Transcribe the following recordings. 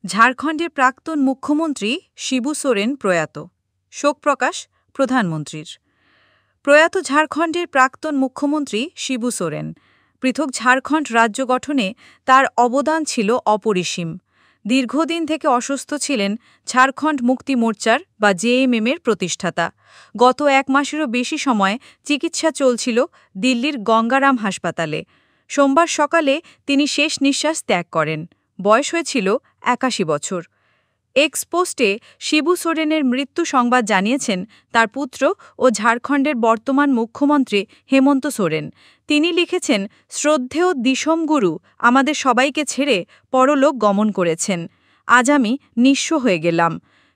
ঝাড়খণ্ডের প্রাক্তন মুখ্যমন্ত্রী শিবু সোরেন প্রয়াত। শোক প্রকাশ প্রধানমন্ত্রীর। প্রয়াত ঝাড়খণ্ডের প্রাক্তন মুখ্যমন্ত্রী শিবু সোরেন। পৃথক ঝাড়খণ্ড রাজ্য গঠনে তার অবদান ছিল অপরিসীম। দীর্ঘদিন থেকে অসুস্থ ছিলেন ঝাড়খণ্ড মুক্তি মোর্চার বা জেএমএম-এর প্রতিষ্ঠাতা। গত 1 মাসেরও বেশি সময় চিকিৎসা চলছিল দিল্লির গঙ্গারাম হাসপাতালে। সোমবার সকালে তিনি শেষ নিঃশ্বাস ত্যাগ করেন। বয়স হয়েছিল 81 বছর। এক্স পোস্টে শিবু সোরেনের মৃত্যু সংবাদ জানিয়েছেন তার পুত্র ও ঝাড়খণ্ডের বর্তমান মুখ্যমন্ত্রী হেমন্ত সোরেন। তিনি লিখেছেন, শ্রদ্ধেয় দিসম গুরু আমাদের সবাইকে ছেড়ে পরলোক গমন করেছেন। আজ আমি নিঃস্ব হয়ে গেলাম।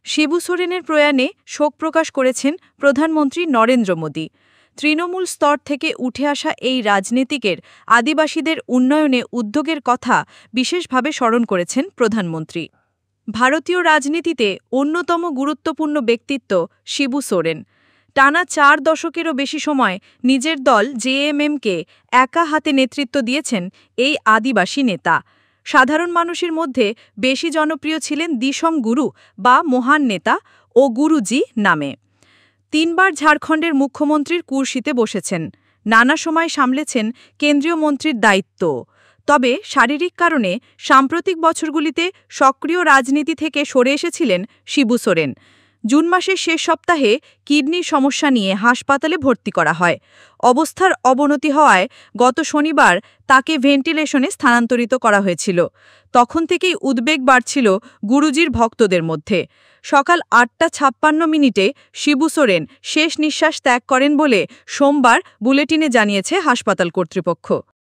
শিবু সোরেনের প্রয়াণে শোক প্রকাশ করেছেন প্রধানমন্ত্রী নরেন্দ্র মোদী। তৃণমূল স্তর থেকে উঠে আসা এই রাজনীতিকের আদিবাসীদের উন্নয়নে উদ্যোগের কথা বিশেষভাবে স্মরণ করেছেন প্রধানমন্ত্রী। ভারতীয় রাজনীতিতে অন্যতম গুরুত্বপূর্ণ ব্যক্তিত্ব শিবু সোরেন। টানা 4 দশকেরও বেশি সময় নিজের দল জেএমএম-কে একা হাতে নেতৃত্ব দিয়েছেন এই আদিবাসী নেতা। সাধারণ মানুষের মধ্যে বেশি জনপ্রিয় ছিলেন দিসম গুরু বা মহান নেতা ও গুরুজি নামে। 3 বার ঝাড়খণ্ডের মুখ্যমন্ত্রীর কুর্সিতে বসেছেন। নানা সময় সামলেছেন কেন্দ্রীয় মন্ত্রীর দায়িত্ব। তবে শারীরিক কারণে সাম্প্রতিক বছরগুলিতে সক্রিয় রাজনীতি থেকে সরে এসেছিলেন শিবু সোরেন। জুন মাসের শেষ সপ্তাহে কিডনির সমস্যা নিয়ে হাসপাতালে ভর্তি করা হয়। অবস্থার অবনতি হওয়ায় গত শনিবার তাকে ভেন্টিলেশনে স্থানান্তরিত করা হয়েছিল। তখন থেকেই উদ্বেগ বাড়ছিল গুরুজির ভক্তদের মধ্যে। সকাল 8:56 শিবু সোরেন শেষ নিঃশ্বাস ত্যাগ করেন বলে সোমবার বুলেটিনে জানিয়েছে হাসপাতাল কর্তৃপক্ষ।